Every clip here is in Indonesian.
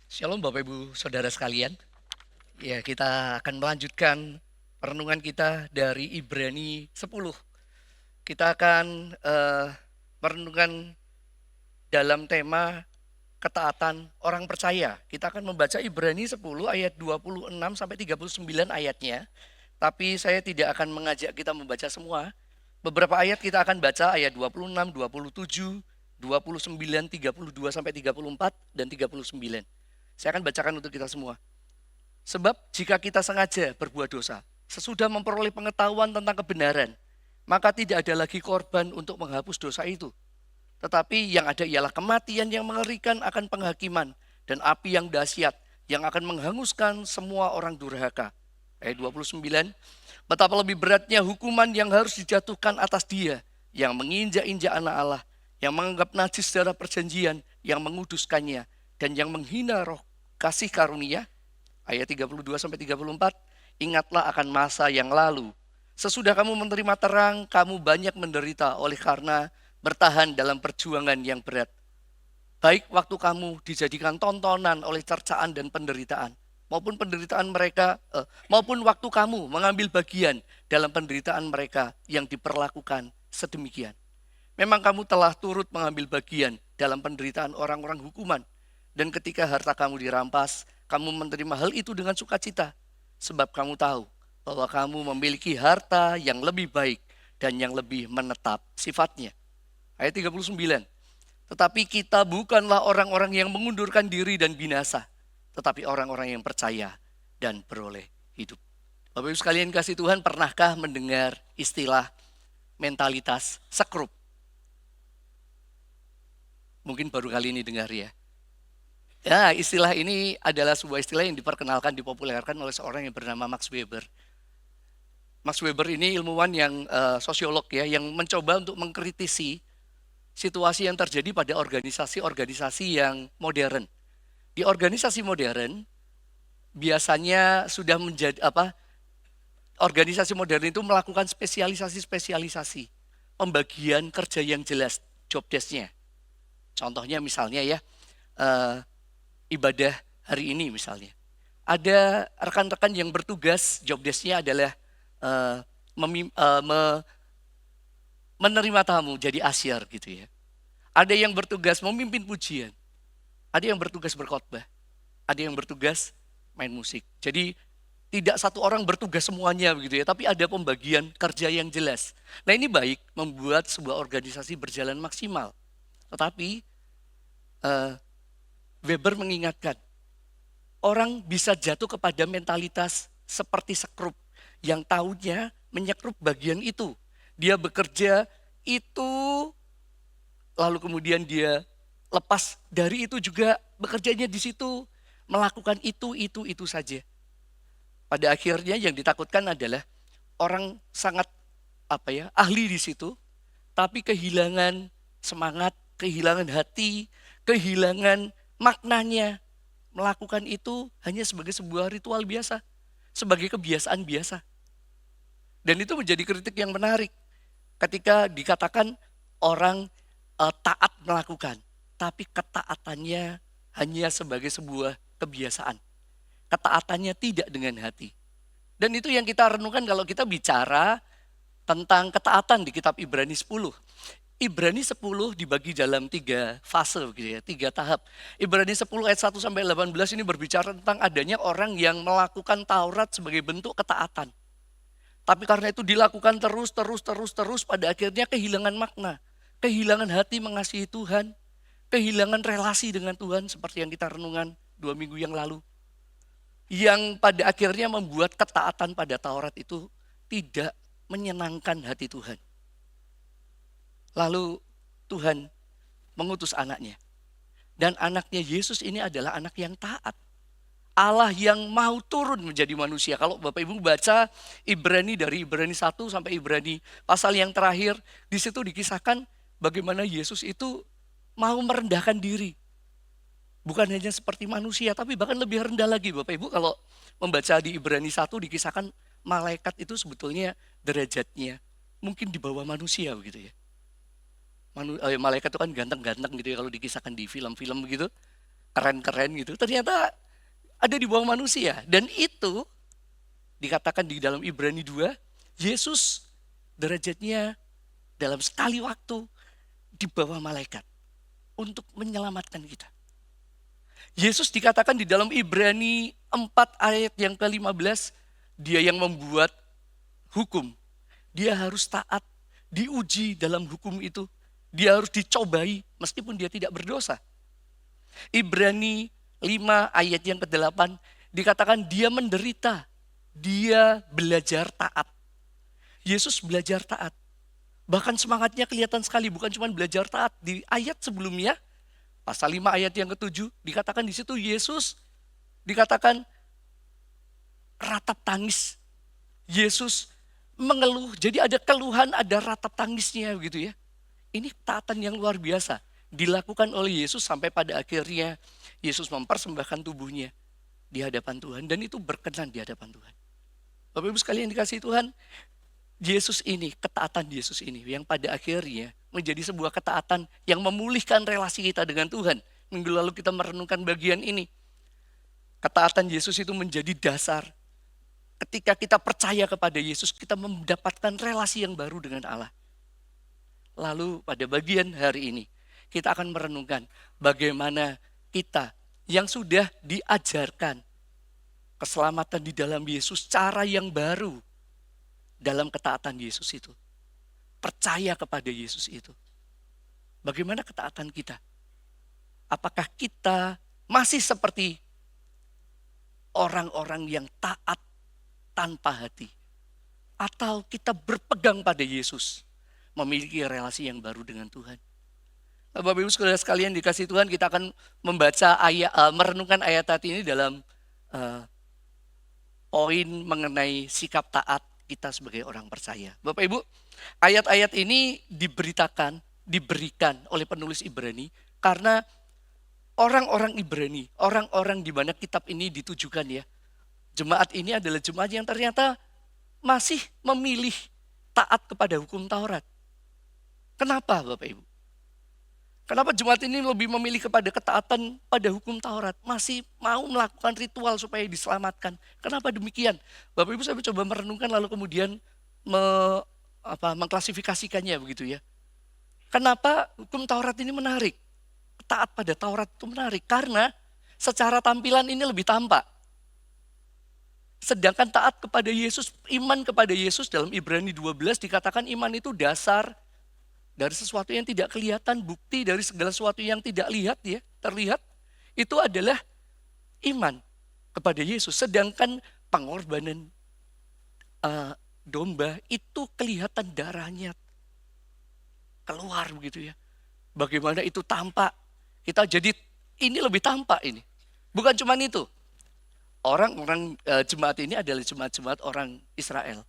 Shalom Bapak Ibu Saudara sekalian. Ya, kita akan melanjutkan perenungan kita dari Ibrani 10. Kita akan merenungkan dalam tema ketaatan orang percaya. Kita akan membaca Ibrani 10 ayat 26 sampai 39 ayatnya. Tapi saya tidak akan mengajak kita membaca semua. Beberapa ayat kita akan baca ayat 26, 27, 29, 32 sampai 34 dan 39. Saya akan bacakan untuk kita semua. Sebab jika kita sengaja berbuat dosa, sesudah memperoleh pengetahuan tentang kebenaran, maka tidak ada lagi korban untuk menghapus dosa itu. Tetapi yang ada ialah kematian yang mengerikan akan penghakiman dan api yang dahsyat yang akan menghanguskan semua orang durhaka. Ayat 29, betapa lebih beratnya hukuman yang harus dijatuhkan atas dia yang menginjak-injak anak Allah, yang menganggap najis darah perjanjian, yang menguduskannya, dan yang menghina roh kasih karunia. Ayat 32 sampai 34, ingatlah akan masa yang lalu. Sesudah kamu menerima terang, kamu banyak menderita oleh karena bertahan dalam perjuangan yang berat. Baik waktu kamu dijadikan tontonan oleh cercaan dan penderitaan, maupun penderitaan mereka, maupun waktu kamu mengambil bagian dalam penderitaan mereka yang diperlakukan sedemikian. Memang kamu telah turut mengambil bagian dalam penderitaan orang-orang hukuman. Dan ketika harta kamu dirampas, kamu menerima hal itu dengan sukacita. Sebab kamu tahu bahwa kamu memiliki harta yang lebih baik dan yang lebih menetap sifatnya. Ayat 39. Tetapi kita bukanlah orang-orang yang mengundurkan diri dan binasa, tetapi orang-orang yang percaya dan beroleh hidup. Bapak Ibu sekalian kasih Tuhan, pernahkah mendengar istilah mentalitas sekrup? Mungkin baru kali ini dengar ya. Ya, istilah ini adalah sebuah istilah yang diperkenalkan, dipopulerkan oleh seorang yang bernama Max Weber. Max Weber ini ilmuwan yang sosiolog ya, yang mencoba untuk mengkritisi situasi yang terjadi pada organisasi-organisasi yang modern. Di organisasi modern biasanya sudah menjadi organisasi modern itu melakukan spesialisasi-spesialisasi, pembagian kerja yang jelas, job desk-nya. Contohnya misalnya ya, ibadah hari ini misalnya. Ada rekan-rekan yang bertugas, job desk-nya adalah menerima tamu, jadi asyar gitu ya. Ada yang bertugas memimpin pujian, ada yang bertugas berkhotbah, ada yang bertugas main musik. Jadi tidak satu orang bertugas semuanya begitu ya, tapi ada pembagian kerja yang jelas. Nah ini baik, membuat sebuah organisasi berjalan maksimal. Tetapi Weber mengingatkan, orang bisa jatuh kepada mentalitas seperti sekrup yang tahunya menyekrup bagian itu. Dia bekerja itu, lalu kemudian dia lepas dari itu juga bekerjanya di situ, melakukan itu saja. Pada akhirnya yang ditakutkan adalah orang sangat ahli di situ, tapi kehilangan semangat, kehilangan hati, kehilangan maknanya. Melakukan itu hanya sebagai sebuah ritual biasa, sebagai kebiasaan biasa. Dan itu menjadi kritik yang menarik ketika dikatakan orang taat melakukan, tapi ketaatannya hanya sebagai sebuah kebiasaan. Ketaatannya tidak dengan hati. Dan itu yang kita renungkan kalau kita bicara tentang ketaatan di kitab Ibrani 10. Ibrani 10 dibagi dalam 3 fase gitu ya, 3 tahap. Ibrani 10 ayat 1 sampai 18 ini berbicara tentang adanya orang yang melakukan Taurat sebagai bentuk ketaatan. Tapi karena itu dilakukan terus pada akhirnya kehilangan makna, kehilangan hati mengasihi Tuhan, kehilangan relasi dengan Tuhan seperti yang kita renungan 2 minggu yang lalu. Yang pada akhirnya membuat ketaatan pada Taurat itu tidak menyenangkan hati Tuhan. Lalu Tuhan mengutus anaknya. Dan anaknya Yesus ini adalah anak yang taat. Allah yang mau turun menjadi manusia. Kalau Bapak Ibu baca Ibrani dari Ibrani 1 sampai Ibrani pasal yang terakhir, di situ dikisahkan bagaimana Yesus itu mau merendahkan diri. Bukan hanya seperti manusia, tapi bahkan lebih rendah lagi. Bapak Ibu kalau membaca di Ibrani 1 dikisahkan malaikat itu sebetulnya derajatnya mungkin di bawah manusia begitu ya. Malaikat itu kan ganteng-ganteng gitu ya kalau dikisahkan di film-film begitu. keren-keren gitu, ternyata ada di bawah manusia. Dan itu dikatakan di dalam Ibrani 2, Yesus derajatnya dalam sekali waktu di bawah malaikat untuk menyelamatkan kita. Yesus dikatakan di dalam Ibrani 4 ayat yang ke-15, dia yang membuat hukum. Dia harus taat, diuji dalam hukum itu. Dia harus dicobai meskipun dia tidak berdosa. Ibrani 5 ayat yang ke-8 dikatakan dia menderita, dia belajar taat. Yesus belajar taat. Bahkan semangatnya kelihatan sekali, bukan cuma belajar taat. Di ayat sebelumnya, pasal 5 ayat yang ke-7, dikatakan di situ Yesus dikatakan ratap tangis. Yesus mengeluh, jadi ada keluhan, ada ratap tangisnya begitu ya. Ini taatan yang luar biasa dilakukan oleh Yesus sampai pada akhirnya Yesus mempersembahkan tubuhnya di hadapan Tuhan dan itu berkenan di hadapan Tuhan. Bapak Ibu sekalian dikasihi Tuhan, Yesus ini, ketaatan Yesus ini yang pada akhirnya menjadi sebuah ketaatan yang memulihkan relasi kita dengan Tuhan. Minggu lalu kita merenungkan bagian ini. Ketaatan Yesus itu menjadi dasar. Ketika kita percaya kepada Yesus, kita mendapatkan relasi yang baru dengan Allah. Lalu pada bagian hari ini, kita akan merenungkan bagaimana kita yang sudah diajarkan keselamatan di dalam Yesus, cara yang baru dalam ketaatan Yesus itu. Percaya kepada Yesus itu. Bagaimana ketaatan kita? Apakah kita masih seperti orang-orang yang taat tanpa hati? Atau kita berpegang pada Yesus, memiliki relasi yang baru dengan Tuhan? Bapak Ibu saudara sekalian dikasih Tuhan, kita akan membaca ayat, merenungkan ayat ini dalam poin mengenai sikap taat kita sebagai orang percaya. Bapak Ibu, ayat-ayat ini diberikan oleh penulis Ibrani karena orang-orang Ibrani, orang-orang di mana kitab ini ditujukan ya. Jemaat ini adalah jemaat yang ternyata masih memilih taat kepada hukum Taurat. Kenapa Bapak Ibu? Kenapa jemaat ini lebih memilih kepada ketaatan pada hukum Taurat? Masih mau melakukan ritual supaya diselamatkan. Kenapa demikian? Bapak Ibu saya coba merenungkan lalu kemudian mengklasifikasikannya begitu ya. Kenapa hukum Taurat ini menarik? Taat pada Taurat itu menarik karena secara tampilan ini lebih tampak. Sedangkan taat kepada Yesus, iman kepada Yesus dalam Ibrani 12 dikatakan iman itu dasar dari sesuatu yang tidak kelihatan, bukti dari segala sesuatu yang tidak terlihat, itu adalah iman kepada Yesus. Sedangkan pengorbanan domba itu kelihatan darahnya keluar begitu ya. Bagaimana itu tampak, kita jadi ini lebih tampak ini. Bukan cuma itu, orang-orang jemaat ini adalah jemaat-jemaat orang Israel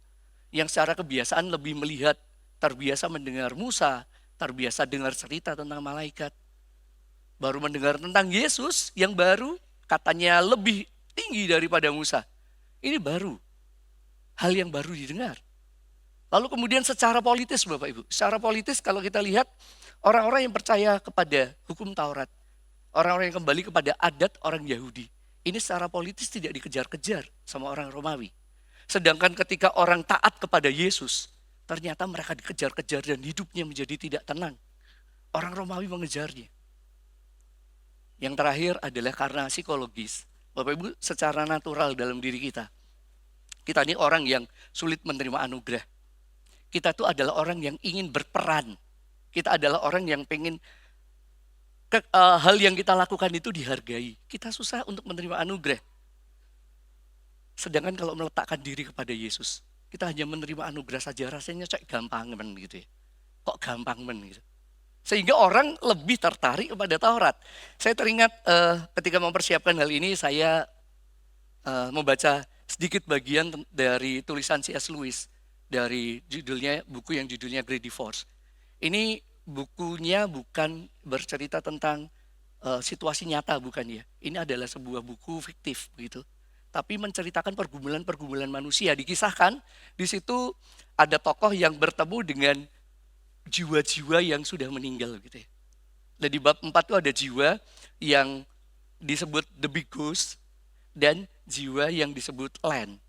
yang secara kebiasaan lebih melihat, terbiasa mendengar Musa, terbiasa dengar cerita tentang malaikat. Baru mendengar tentang Yesus yang baru, katanya lebih tinggi daripada Musa. Ini baru, hal yang baru didengar. Lalu kemudian secara politis Bapak Ibu, secara politis kalau kita lihat orang-orang yang percaya kepada hukum Taurat, orang-orang yang kembali kepada adat orang Yahudi, ini secara politis tidak dikejar-kejar sama orang Romawi. Sedangkan ketika orang taat kepada Yesus, ternyata mereka dikejar-kejar dan hidupnya menjadi tidak tenang. Orang Romawi mengejarnya. Yang terakhir adalah karena psikologis. Bapak Ibu, secara natural dalam diri kita. Kita ini orang yang sulit menerima anugerah. Kita itu adalah orang yang ingin berperan. Kita adalah orang yang pengen hal yang kita lakukan itu dihargai. Kita susah untuk menerima anugerah. Sedangkan kalau meletakkan diri kepada Yesus, kita hanya menerima anugerah saja, rasanya gampang gitu ya. Kok gampang gitu. Sehingga orang lebih tertarik kepada Taurat. Saya teringat ketika mempersiapkan hal ini, saya membaca sedikit bagian dari tulisan C.S. Lewis. Dari buku yang judulnya Great Divorce. Ini bukunya bukan bercerita tentang situasi nyata, bukan ya. Ini adalah sebuah buku fiktif begitu. Tapi menceritakan pergumulan-pergumulan manusia. Dikisahkan di situ ada tokoh yang bertemu dengan jiwa-jiwa yang sudah meninggal gitu ya. Dan di bab 4 itu ada jiwa yang disebut the big ghost dan jiwa yang disebut Len.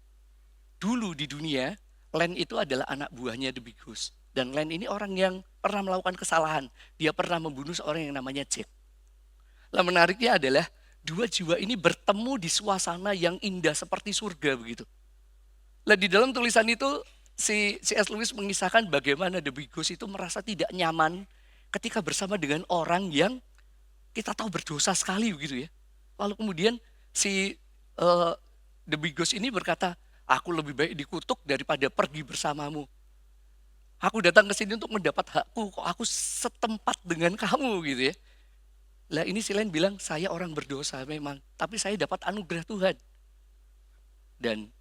Dulu di dunia, Len itu adalah anak buahnya the big ghost. Dan Len ini orang yang pernah melakukan kesalahan. Dia pernah membunuh seorang yang namanya Jack. Lah menariknya adalah dua jiwa ini bertemu di suasana yang indah seperti surga begitu. Lah di dalam tulisan itu si C.S. Lewis mengisahkan bagaimana the big ghost itu merasa tidak nyaman ketika bersama dengan orang yang kita tahu berdosa sekali begitu ya. Lalu kemudian si the big ghost ini berkata, aku lebih baik dikutuk daripada pergi bersamamu. Aku datang ke sini untuk mendapat hakku, kok aku setempat dengan kamu gitu ya. Lah ini si Len bilang, saya orang berdosa memang, tapi saya dapat anugerah Tuhan. Dan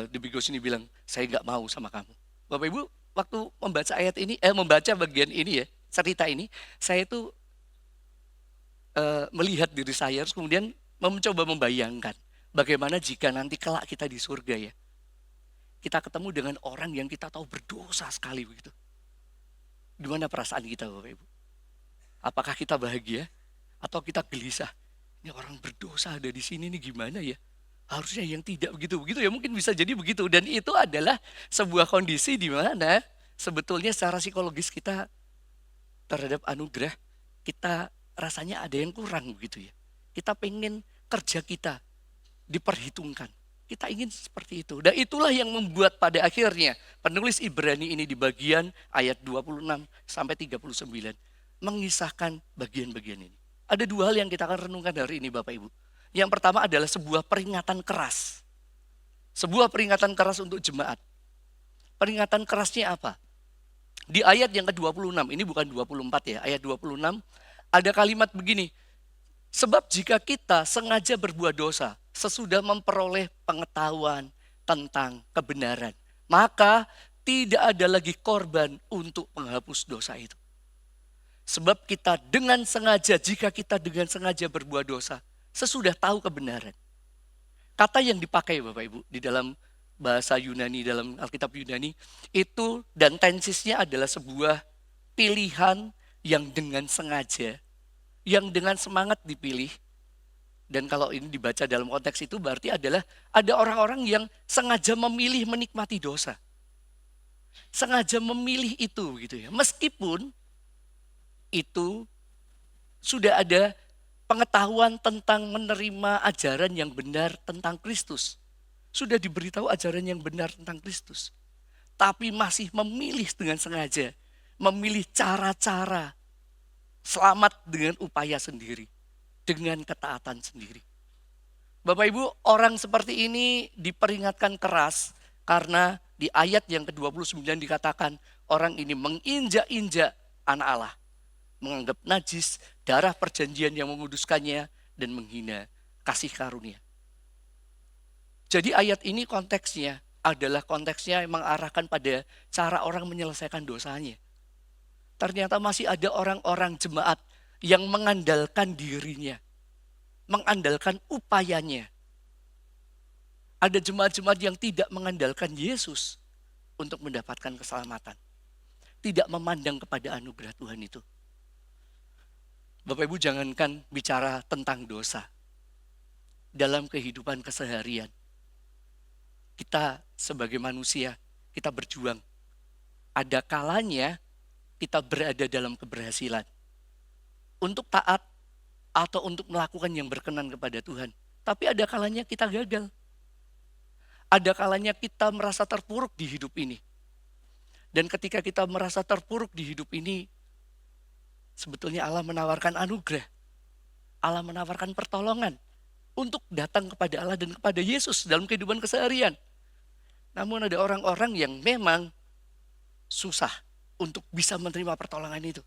the big ghost ini bilang, saya nggak mau sama kamu. Bapak Ibu, waktu membaca ayat ini, membaca bagian ini ya, cerita ini, saya itu melihat diri saya, terus kemudian mencoba membayangkan bagaimana jika nanti kelak kita di surga ya. Kita ketemu dengan orang yang kita tahu berdosa sekali begitu. Gimana perasaan kita Bapak Ibu? Apakah kita bahagia atau kita gelisah? Ini orang berdosa ada di sini nih gimana ya? Harusnya yang tidak begitu ya, mungkin bisa jadi begitu. Dan itu adalah sebuah kondisi di mana sebetulnya secara psikologis kita terhadap anugerah, kita rasanya ada yang kurang begitu ya. Kita pengen kerja kita diperhitungkan. Kita ingin seperti itu. Dan itulah yang membuat pada akhirnya penulis Ibrani ini di bagian ayat 26 sampai 39 mengisahkan bagian-bagian ini. Ada dua hal yang kita akan renungkan hari ini Bapak Ibu. Yang pertama adalah sebuah peringatan keras. Sebuah peringatan keras untuk jemaat. Peringatan kerasnya apa? Di ayat yang ke-26, ini bukan 24 ya, ayat 26, ada kalimat begini. Sebab jika kita sengaja berbuat dosa, sesudah memperoleh pengetahuan tentang kebenaran, maka tidak ada lagi korban untuk penghapus dosa itu. Sebab kita dengan sengaja, jika kita dengan sengaja berbuat dosa, sesudah tahu kebenaran. Kata yang dipakai Bapak Ibu di dalam bahasa Yunani, dalam Alkitab Yunani, itu dan tensisnya adalah sebuah pilihan yang dengan sengaja, yang dengan semangat dipilih. Dan kalau ini dibaca dalam konteks itu berarti adalah ada orang-orang yang sengaja memilih menikmati dosa. Sengaja memilih itu gitu ya. Meskipun itu sudah ada pengetahuan tentang menerima ajaran yang benar tentang Kristus. Sudah diberitahu ajaran yang benar tentang Kristus. Tapi masih memilih dengan sengaja. Memilih cara-cara selamat dengan upaya sendiri. Dengan ketaatan sendiri. Bapak Ibu, orang seperti ini diperingatkan keras. Karena di ayat yang ke-29 dikatakan orang ini menginjak-injak anak Allah. Menganggap najis darah perjanjian yang menguduskannya dan menghina kasih karunia. Jadi ayat ini konteksnya adalah konteksnya yang mengarahkan pada cara orang menyelesaikan dosanya. Ternyata masih ada orang-orang jemaat yang mengandalkan dirinya, mengandalkan upayanya. Ada jemaat-jemaat yang tidak mengandalkan Yesus untuk mendapatkan keselamatan. Tidak memandang kepada anugerah Tuhan itu. Bapak Ibu jangankan bicara tentang dosa. Dalam kehidupan keseharian. Kita sebagai manusia, kita berjuang. Ada kalanya kita berada dalam keberhasilan. Untuk taat atau untuk melakukan yang berkenan kepada Tuhan. Tapi ada kalanya kita gagal. Ada kalanya kita merasa terpuruk di hidup ini. Dan ketika kita merasa terpuruk di hidup ini, sebetulnya Allah menawarkan anugerah. Allah menawarkan pertolongan untuk datang kepada Allah dan kepada Yesus dalam kehidupan keseharian. Namun ada orang-orang yang memang susah untuk bisa menerima pertolongan itu.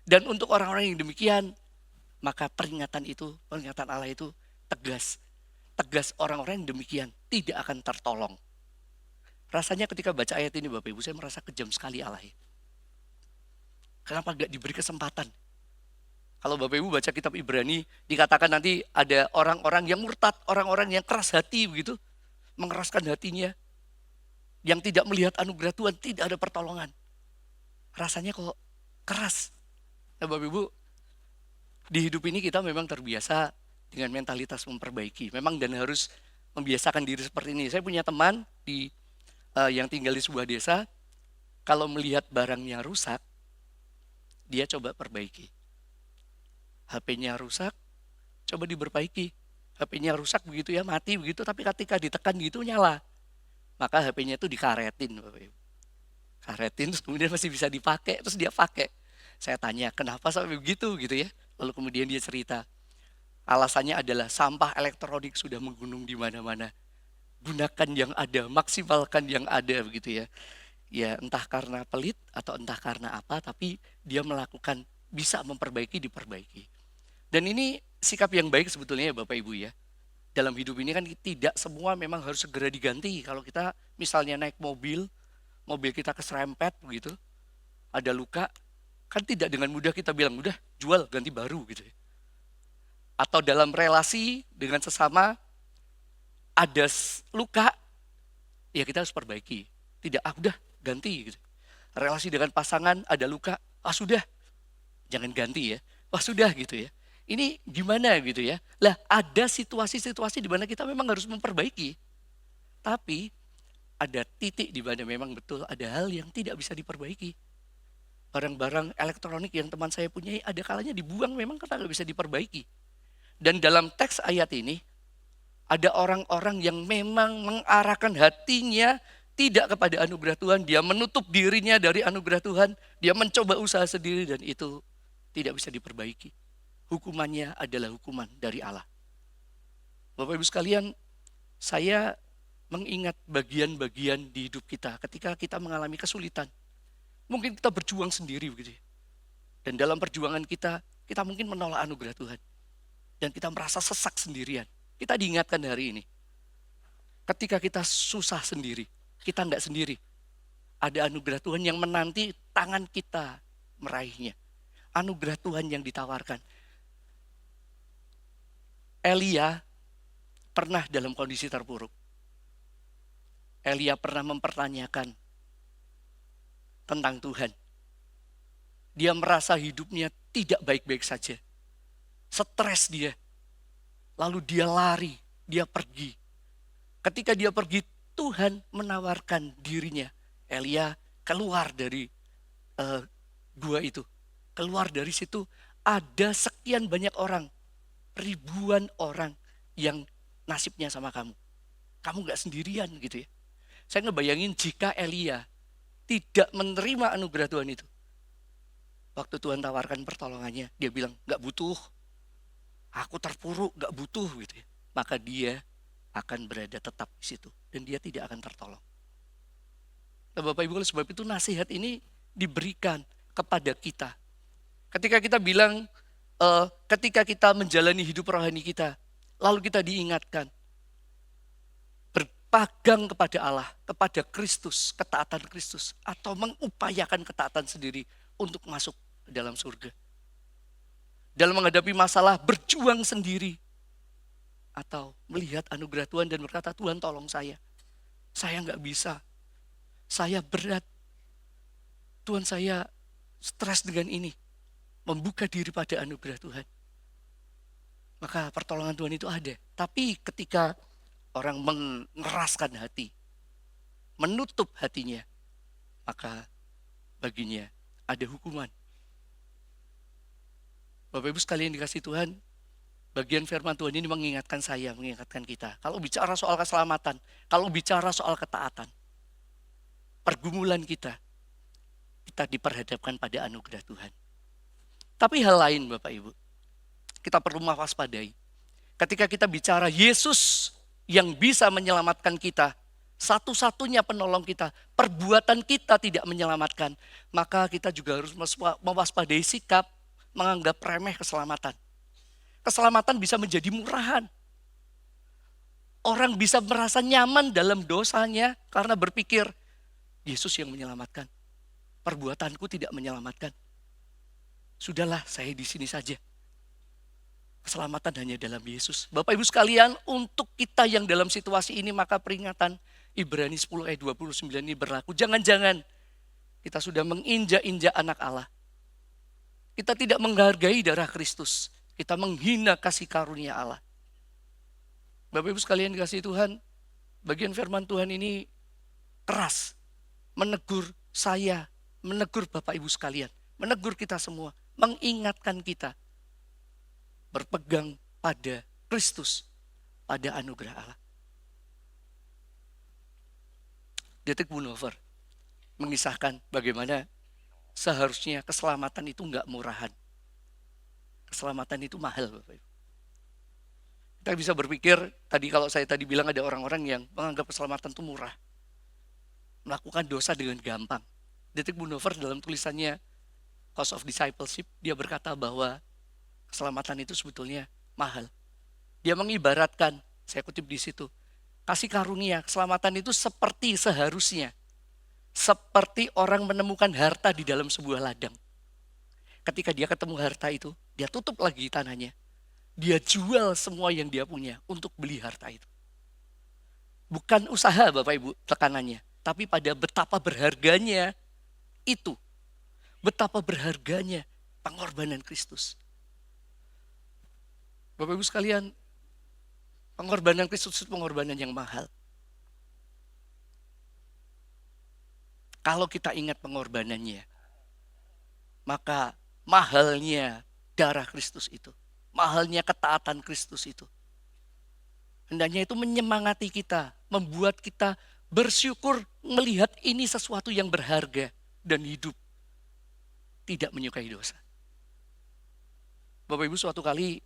Dan untuk orang-orang yang demikian, maka peringatan Allah itu tegas. Tegas orang-orang yang demikian tidak akan tertolong. Rasanya ketika baca ayat ini Bapak Ibu, saya merasa kejam sekali Allah ya. Kenapa gak diberi kesempatan? Kalau Bapak Ibu baca kitab Ibrani, dikatakan nanti ada orang-orang yang murtad, orang-orang yang keras hati begitu. Mengeraskan hatinya. Yang tidak melihat anugerah Tuhan, tidak ada pertolongan. Rasanya kok keras. Nah Bapak Ibu, Di hidup ini kita memang terbiasa dengan mentalitas memperbaiki. Memang dan harus membiasakan diri seperti ini. Saya punya teman yang tinggal di sebuah desa, kalau melihat barangnya rusak, dia coba perbaiki. HP-nya rusak, coba diperbaiki. HP-nya rusak begitu ya, mati begitu, tapi ketika ditekan gitu nyala. Maka HP-nya itu dikaretin, Bapak Ibu. Karetin, terus kemudian masih bisa dipakai, terus dia pakai. Saya tanya, kenapa sampai begitu gitu ya. Lalu kemudian dia cerita, alasannya adalah sampah elektronik sudah menggunung di mana-mana. Gunakan yang ada, maksimalkan yang ada begitu ya. Ya entah karena pelit atau entah karena apa, tapi dia melakukan, bisa memperbaiki, diperbaiki. Dan ini sikap yang baik sebetulnya ya Bapak Ibu ya. Dalam hidup ini kan tidak semua memang harus segera diganti. Kalau kita misalnya naik mobil kita keserempet begitu, ada luka, kan tidak dengan mudah kita bilang, udah jual ganti baru gitu ya. Atau dalam relasi dengan sesama, ada luka, ya kita harus perbaiki. Tidak, udah ganti gitu. Relasi dengan pasangan ada luka, sudah, jangan ganti ya. Sudah gitu ya. Ini gimana gitu ya. Lah ada situasi-situasi di mana kita memang harus memperbaiki. Tapi ada titik di mana memang betul ada hal yang tidak bisa diperbaiki. Barang-barang elektronik yang teman saya punyai ada kalanya dibuang memang karena nggak bisa diperbaiki. Dan dalam teks ayat ini ada orang-orang yang memang mengarahkan hatinya tidak kepada anugerah Tuhan. Dia menutup dirinya dari anugerah Tuhan. Dia mencoba usaha sendiri dan itu tidak bisa diperbaiki. Hukumannya adalah hukuman dari Allah. Bapak Ibu sekalian, saya mengingat bagian-bagian di hidup kita ketika kita mengalami kesulitan. Mungkin kita berjuang sendiri begitu. Dan dalam perjuangan kita mungkin menolak anugerah Tuhan. Dan kita merasa sesak sendirian. Kita diingatkan hari ini. Ketika kita susah sendiri, kita enggak sendiri. Ada anugerah Tuhan yang menanti tangan kita meraihnya. Anugerah Tuhan yang ditawarkan. Elia pernah dalam kondisi terpuruk. Elia pernah mempertanyakan tentang Tuhan. Dia merasa hidupnya tidak baik-baik saja. Stres dia. Lalu dia lari, dia pergi. Ketika dia pergi, Tuhan menawarkan dirinya. Elia keluar dari gua itu. Keluar dari situ, ada sekian banyak orang. Ribuan orang yang nasibnya sama kamu. Kamu gak sendirian gitu ya. Saya ngebayangin jika Elia tidak menerima anugerah Tuhan itu. Waktu Tuhan tawarkan pertolongannya, dia bilang gak butuh. Aku terpuruk, gak butuh gitu ya. Maka dia akan berada tetap di situ. Dan dia tidak akan tertolong. Nah, Bapak Ibu, sebab itu nasihat ini diberikan kepada kita. Ketika kita bilang, ketika kita menjalani hidup rohani kita, lalu kita diingatkan, berpegang kepada Allah, kepada Kristus, ketaatan Kristus, atau mengupayakan ketaatan sendiri untuk masuk ke dalam surga. Dalam menghadapi masalah, berjuang sendiri, atau melihat anugerah Tuhan dan berkata, Tuhan tolong saya nggak bisa, saya berat, Tuhan saya stres dengan ini, membuka diri pada anugerah Tuhan. Maka pertolongan Tuhan itu ada. Tapi ketika orang mengeraskan hati, menutup hatinya, maka baginya ada hukuman. Bapak Ibu sekalian dikasih Tuhan, bagian firman Tuhan ini mengingatkan saya, mengingatkan kita. Kalau bicara soal keselamatan, kalau bicara soal ketaatan, pergumulan kita diperhadapkan pada anugerah Tuhan. Tapi hal lain Bapak Ibu, kita perlu mewaspadai. Ketika kita bicara Yesus yang bisa menyelamatkan kita, satu-satunya penolong kita, perbuatan kita tidak menyelamatkan, maka kita juga harus mewaspadai sikap menganggap remeh keselamatan. Keselamatan bisa menjadi murahan. Orang bisa merasa nyaman dalam dosanya karena berpikir, Yesus yang menyelamatkan. Perbuatanku tidak menyelamatkan. Sudahlah, saya di sini saja. Keselamatan hanya dalam Yesus. Bapak Ibu sekalian, untuk kita yang dalam situasi ini, maka peringatan Ibrani 10 ayat 29 ini berlaku. Jangan-jangan kita sudah menginjak-injak anak Allah. Kita tidak menghargai darah Kristus. Kita menghina kasih karunia Allah. Bapak Ibu sekalian dikasihi Tuhan, bagian firman Tuhan ini keras. Menegur saya, menegur Bapak Ibu sekalian, menegur kita semua, mengingatkan kita berpegang pada Kristus, pada anugerah Allah. Dietrich Bonhoeffer mengisahkan bagaimana seharusnya keselamatan itu enggak murahan. Keselamatan itu mahal, Bapak Ibu. Kita bisa berpikir, tadi kalau saya tadi bilang ada orang-orang yang menganggap keselamatan itu murah. Melakukan dosa dengan gampang. Dietrich Bonhoeffer dalam tulisannya Cost of Discipleship, dia berkata bahwa keselamatan itu sebetulnya mahal. Dia mengibaratkan, saya kutip di situ, kasih karunia, keselamatan itu seperti seharusnya. Seperti orang menemukan harta di dalam sebuah ladang. Ketika dia ketemu harta itu, dia tutup lagi tanahnya. Dia jual semua yang dia punya untuk beli harta itu. Bukan usaha Bapak Ibu tekanannya, tapi pada betapa berharganya itu. Betapa berharganya pengorbanan Kristus. Bapak Ibu sekalian, pengorbanan Kristus itu pengorbanan yang mahal. Kalau kita ingat pengorbanannya, maka mahalnya darah Kristus itu, mahalnya ketaatan Kristus itu. Hendaknya itu menyemangati kita, membuat kita bersyukur melihat ini sesuatu yang berharga dan hidup. Tidak menyukai dosa. Bapak Ibu, suatu kali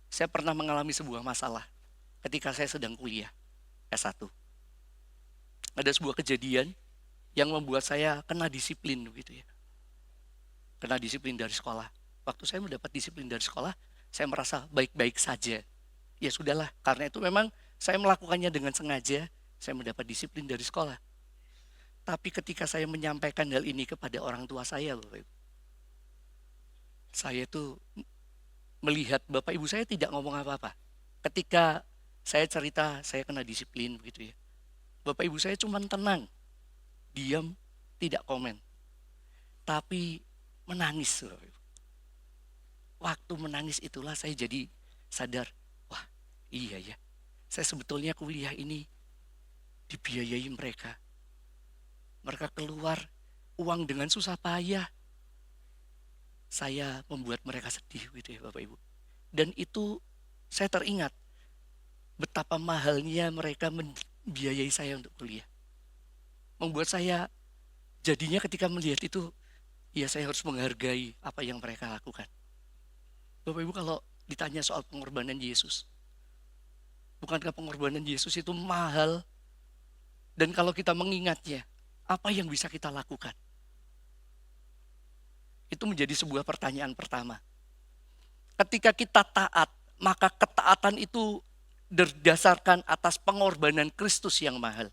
saya pernah mengalami sebuah masalah ketika saya sedang kuliah S1. Ada sebuah kejadian yang membuat saya kena disiplin gitu ya. Kena disiplin dari sekolah. Waktu saya mendapat disiplin dari sekolah, saya merasa baik-baik saja. Ya sudahlah, karena itu memang saya melakukannya dengan sengaja, saya mendapat disiplin dari sekolah. Tapi ketika saya menyampaikan hal ini kepada orang tua saya, Bapak Ibu, saya tuh melihat Bapak Ibu saya tidak ngomong apa-apa. Ketika saya cerita, saya kena disiplin begitu ya. Bapak Ibu saya cuma tenang, diam, tidak komen. Tapi menangis. Waktu menangis itulah saya jadi sadar, wah iya ya, saya sebetulnya kuliah ini dibiayai mereka. Mereka keluar uang dengan susah payah. Saya membuat mereka sedih gitu ya Bapak Ibu. Dan itu saya teringat betapa mahalnya mereka membiayai saya untuk kuliah. Membuat saya jadinya ketika melihat itu, ya saya harus menghargai apa yang mereka lakukan. Bapak Ibu, kalau ditanya soal pengorbanan Yesus, bukankah pengorbanan Yesus itu mahal? Dan kalau kita mengingatnya, apa yang bisa kita lakukan? Itu menjadi sebuah pertanyaan pertama. Ketika kita taat, maka ketaatan itu berdasarkan atas pengorbanan Kristus yang mahal.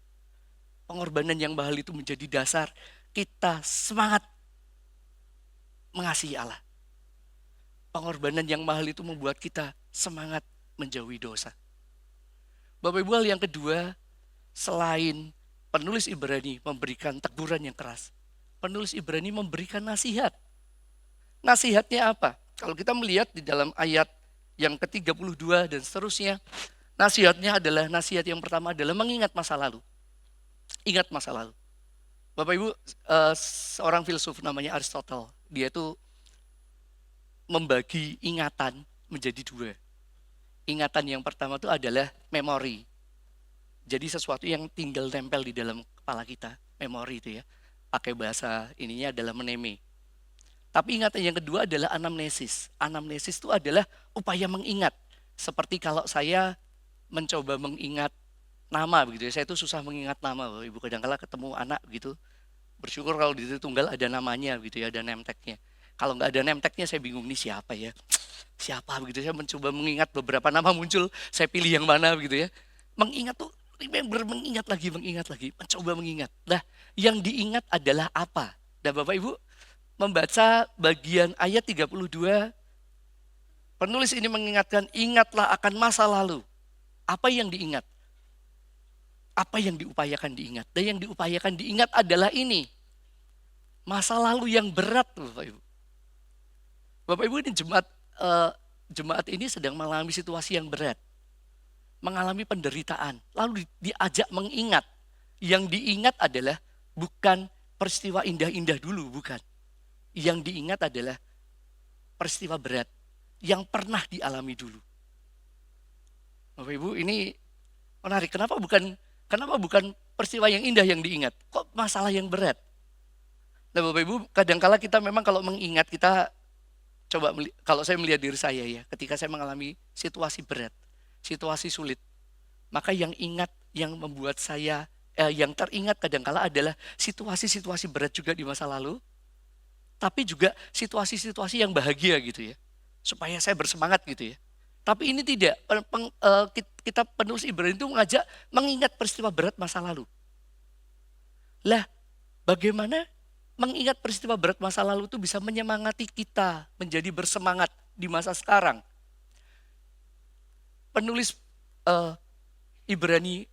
Pengorbanan yang mahal itu menjadi dasar kita semangat mengasihi Allah. Pengorbanan yang mahal itu membuat kita semangat menjauhi dosa. Bapak Ibu, hal yang kedua, selain penulis Ibrani memberikan teguran yang keras, penulis Ibrani memberikan nasihat. Nasihatnya apa? Kalau kita melihat di dalam ayat yang ke-32 dan seterusnya, nasihatnya adalah, nasihat yang pertama adalah mengingat masa lalu. Ingat masa lalu. Bapak Ibu, seorang filsuf namanya Aristotle, dia itu membagi ingatan menjadi dua. Ingatan yang pertama itu adalah memori. Jadi sesuatu yang tinggal tempel di dalam kepala kita, memori itu ya. Pakai bahasa ininya adalah meneme. Tapi ingatan yang kedua adalah anamnesis. Anamnesis itu adalah upaya mengingat. Seperti kalau saya mencoba mengingat nama begitu ya. Saya itu susah mengingat nama, Bapak Ibu. Kadang-kala ketemu anak begitu, bersyukur kalau di tunggal ada namanya begitu ya, ada name tag-nya. Kalau nggak ada name tag-nya saya bingung, nih siapa ya? Siapa begitu, saya mencoba mengingat beberapa nama muncul, saya pilih yang mana begitu ya. Mengingat tuh, mengingat lagi, mencoba mengingat. Nah, yang diingat adalah apa? Dan Bapak Ibu membaca bagian ayat 32, penulis ini mengingatkan, ingatlah akan masa lalu. Apa yang diingat? Apa yang diupayakan diingat? Dan yang diupayakan diingat adalah ini. Masa lalu yang berat, Bapak Ibu. Bapak Ibu, ini jemaat jemaat ini sedang mengalami situasi yang berat, mengalami penderitaan, lalu diajak mengingat. Yang diingat adalah bukan peristiwa indah-indah dulu, bukan. Yang diingat adalah peristiwa berat yang pernah dialami dulu. Bapak Ibu, ini menarik. Kenapa bukan peristiwa yang indah yang diingat? Kok masalah yang berat? Nah Bapak Ibu, kadangkala kita memang kalau mengingat, kita coba, kalau saya melihat diri saya ya, ketika saya mengalami situasi berat, situasi sulit, maka yang membuat saya, yang teringat kadangkala adalah situasi-situasi berat juga di masa lalu, tapi juga situasi-situasi yang bahagia gitu ya, supaya saya bersemangat gitu ya. Tapi ini tidak, kita penulis Ibrani itu mengajak mengingat peristiwa berat masa lalu. Lah, bagaimana mengingat peristiwa berat masa lalu itu bisa menyemangati kita menjadi bersemangat di masa sekarang? Penulis Ibrani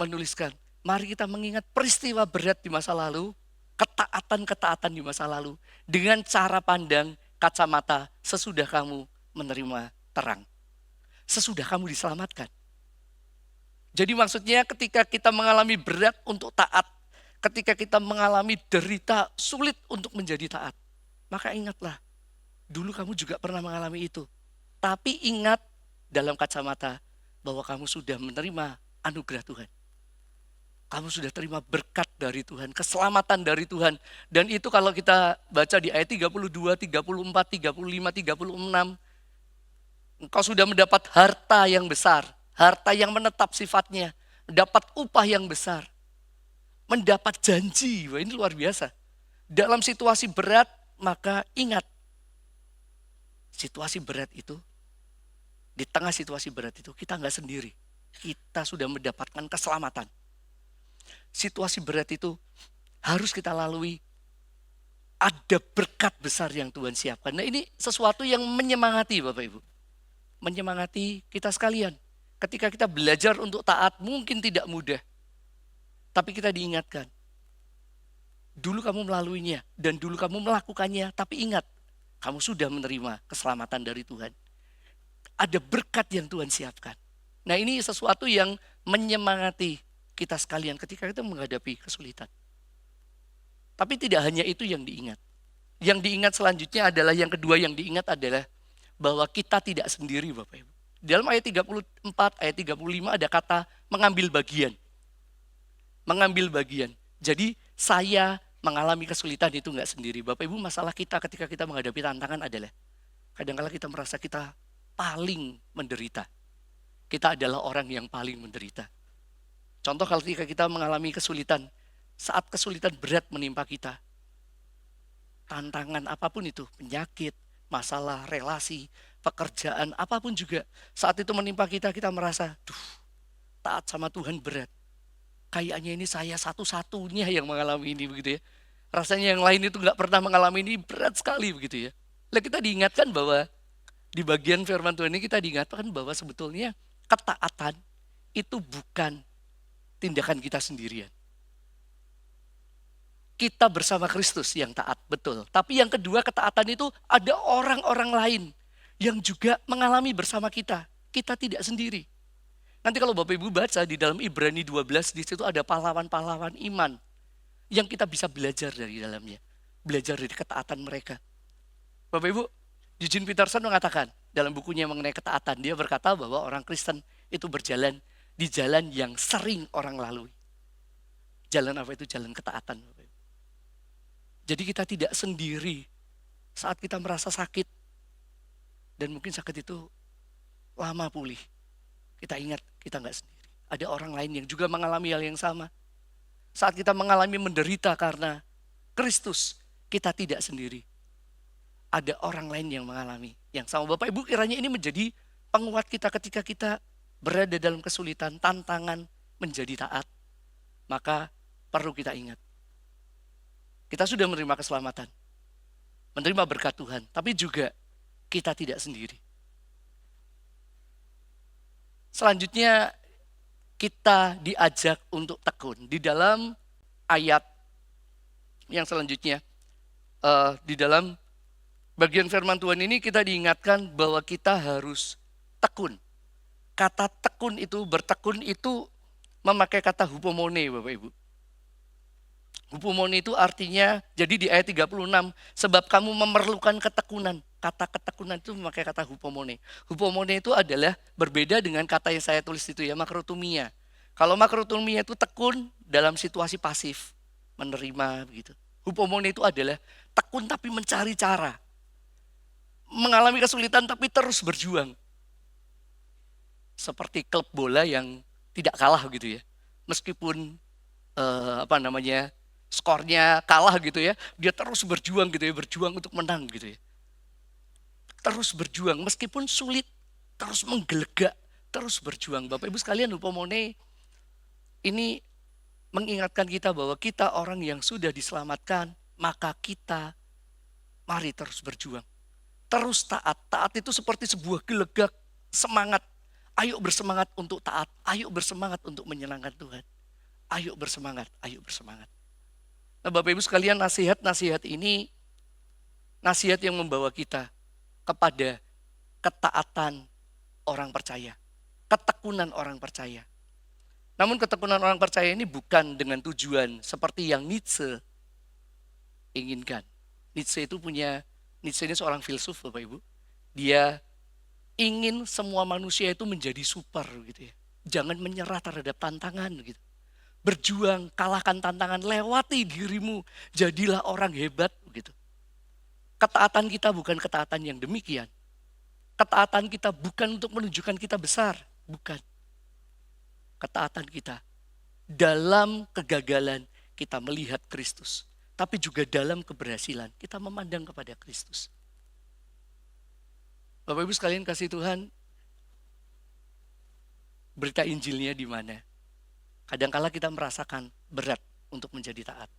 menuliskan, mari kita mengingat peristiwa berat di masa lalu, ketaatan-ketaatan di masa lalu, dengan cara pandang kacamata sesudah kamu menerima terang. Sesudah kamu diselamatkan. Jadi maksudnya ketika kita mengalami berat untuk taat, ketika kita mengalami derita sulit untuk menjadi taat, maka ingatlah, dulu kamu juga pernah mengalami itu. Tapi ingat dalam kacamata bahwa kamu sudah menerima anugerah Tuhan. Kamu sudah terima berkat dari Tuhan, keselamatan dari Tuhan. Dan itu kalau kita baca di ayat 32, 34, 35, 36, engkau sudah mendapat harta yang besar, harta yang menetap sifatnya, mendapat upah yang besar, mendapat janji. Wah, ini luar biasa. Dalam situasi berat, maka ingat, situasi berat itu, di tengah situasi berat itu kita nggak sendiri. Kita sudah mendapatkan keselamatan. Situasi berat itu harus kita lalui. Ada berkat besar yang Tuhan siapkan. Nah, ini sesuatu yang menyemangati Bapak Ibu. Menyemangati kita sekalian. Ketika kita belajar untuk taat mungkin tidak mudah. Tapi kita diingatkan. Dulu kamu melaluinya dan dulu kamu melakukannya. Tapi ingat, kamu sudah menerima keselamatan dari Tuhan. Ada berkat yang Tuhan siapkan. Nah, ini sesuatu yang menyemangati kita sekalian ketika kita menghadapi kesulitan. Tapi tidak hanya itu yang diingat. Yang diingat selanjutnya adalah, yang kedua yang diingat adalah bahwa kita tidak sendiri Bapak Ibu. Dalam ayat 34, ayat 35 ada kata mengambil bagian. Mengambil bagian. Jadi saya mengalami kesulitan itu enggak sendiri. Bapak Ibu, masalah kita ketika kita menghadapi tantangan adalah kadang-kala kita merasa kita paling menderita. Kita adalah orang yang paling menderita. Contoh kalau ketika kita mengalami kesulitan, saat kesulitan berat menimpa kita, tantangan apapun itu, penyakit, masalah, relasi, pekerjaan, apapun juga, saat itu menimpa kita, kita merasa, taat sama Tuhan berat. Kayaknya ini saya satu-satunya yang mengalami ini, begitu ya. Rasanya yang lain itu nggak pernah mengalami ini, berat sekali, begitu ya. Lalu kita diingatkan bahwa, di bagian firman Tuhan ini kita diingatkan bahwa sebetulnya ketaatan itu bukan tindakan kita sendirian. Kita bersama Kristus yang taat, betul. Tapi yang kedua, ketaatan itu ada orang-orang lain yang juga mengalami bersama kita. Kita tidak sendiri. Nanti kalau Bapak Ibu baca di dalam Ibrani 12, di situ ada pahlawan-pahlawan iman yang kita bisa belajar dari dalamnya. Belajar dari ketaatan mereka. Bapak Ibu, Eugene Peterson mengatakan dalam bukunya mengenai ketaatan, dia berkata bahwa orang Kristen itu berjalan di jalan yang sering orang lalui. Jalan apa itu? Jalan ketaatan. Jadi kita tidak sendiri saat kita merasa sakit. Dan mungkin sakit itu lama pulih. Kita ingat, kita nggak sendiri. Ada orang lain yang juga mengalami hal yang sama. Saat kita mengalami menderita karena Kristus, kita tidak sendiri. Ada orang lain yang mengalami yang sama. Bapak Ibu, kiranya ini menjadi penguat kita ketika kita berada dalam kesulitan, tantangan menjadi taat. Maka perlu kita ingat. Kita sudah menerima keselamatan. Menerima berkat Tuhan. Tapi juga kita tidak sendiri. Selanjutnya kita diajak untuk tekun. Di dalam ayat yang selanjutnya, di dalam Bagian firman Tuhan ini kita diingatkan bahwa kita harus tekun. Kata tekun itu, bertekun itu memakai kata hupomone, Bapak Ibu. Hupomone itu artinya, jadi di ayat 36, sebab kamu memerlukan ketekunan. Kata ketekunan itu memakai kata hupomone. Hupomone itu adalah berbeda dengan kata yang saya tulis itu ya, makrotumia. Kalau makrotumia itu tekun dalam situasi pasif, menerima begitu. Hupomone itu adalah tekun tapi mencari cara. Mengalami kesulitan tapi terus berjuang. Seperti klub bola yang tidak kalah gitu ya. Meskipun skornya kalah gitu ya, dia terus berjuang gitu ya, berjuang untuk menang gitu ya. Terus berjuang meskipun sulit, terus menggelegak, terus berjuang. Bapak Ibu sekalian, hupomone ini mengingatkan kita bahwa kita orang yang sudah diselamatkan, maka kita mari terus berjuang. Terus taat. Taat itu seperti sebuah gelegak, semangat. Ayo bersemangat untuk taat, ayo bersemangat untuk menyenangkan Tuhan. Ayo bersemangat, ayo bersemangat. Nah, Bapak Ibu sekalian, nasihat-nasihat ini nasihat yang membawa kita kepada ketaatan orang percaya, ketekunan orang percaya. Namun ketekunan orang percaya ini bukan dengan tujuan seperti yang Nietzsche inginkan. Nietzsche ini seorang filsuf, Bapak Ibu. Dia ingin semua manusia itu menjadi super gitu ya. Jangan menyerah terhadap tantangan gitu. Berjuang, kalahkan tantangan, lewati dirimu, jadilah orang hebat begitu. Ketaatan kita bukan ketaatan yang demikian. Ketaatan kita bukan untuk menunjukkan kita besar, bukan. Ketaatan kita dalam kegagalan kita melihat Kristus, tapi juga dalam keberhasilan kita memandang kepada Kristus. Bapak Ibu sekalian kasih Tuhan, berita Injilnya di mana? Kadangkala kita merasakan berat untuk menjadi taat.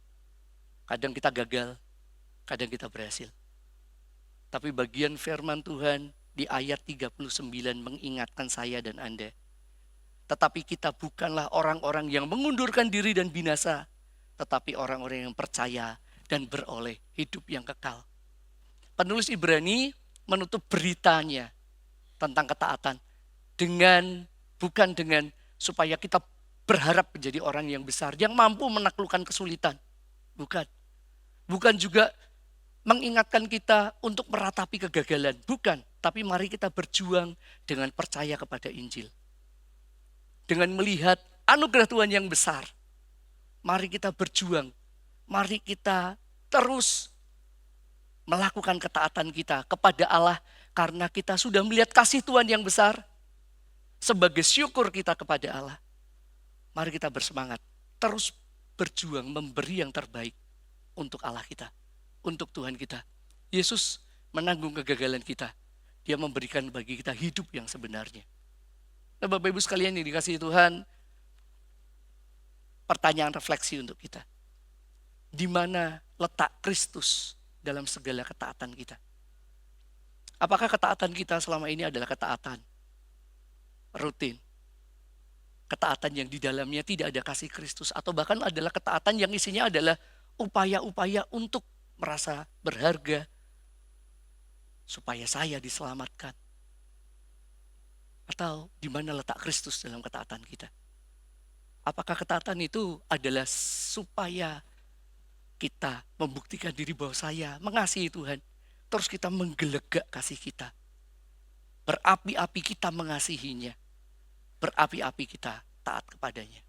Kadang kita gagal, kadang kita berhasil. Tapi bagian firman Tuhan di ayat 39 mengingatkan saya dan Anda. Tetapi kita bukanlah orang-orang yang mengundurkan diri dan binasa, tetapi orang-orang yang percaya dan beroleh hidup yang kekal. Penulis Ibrani menutup beritanya tentang ketaatan bukan dengan supaya kita berharap menjadi orang yang besar, yang mampu menaklukkan kesulitan. Bukan. Bukan juga mengingatkan kita untuk meratapi kegagalan. Bukan. Tapi mari kita berjuang dengan percaya kepada Injil. Dengan melihat anugerah Tuhan yang besar. Mari kita berjuang. Mari kita terus melakukan ketaatan kita kepada Allah. Karena kita sudah melihat kasih Tuhan yang besar. Sebagai syukur kita kepada Allah. Mari kita bersemangat, terus berjuang memberi yang terbaik untuk Allah kita, untuk Tuhan kita. Yesus menanggung kegagalan kita. Dia memberikan bagi kita hidup yang sebenarnya. Nah, Bapak Ibu sekalian yang dikasihi Tuhan, pertanyaan refleksi untuk kita. Di mana letak Kristus dalam segala ketaatan kita? Apakah ketaatan kita selama ini adalah ketaatan rutin? Ketaatan yang di dalamnya tidak ada kasih Kristus, atau bahkan adalah ketaatan yang isinya adalah upaya-upaya untuk merasa berharga supaya saya diselamatkan. Atau di mana letak Kristus dalam ketaatan kita? Apakah ketaatan itu adalah supaya kita membuktikan diri bahwa saya mengasihi Tuhan, terus kita menggelegak kasih kita, berapi-api kita mengasihinya, berapi-api kita taat kepadanya.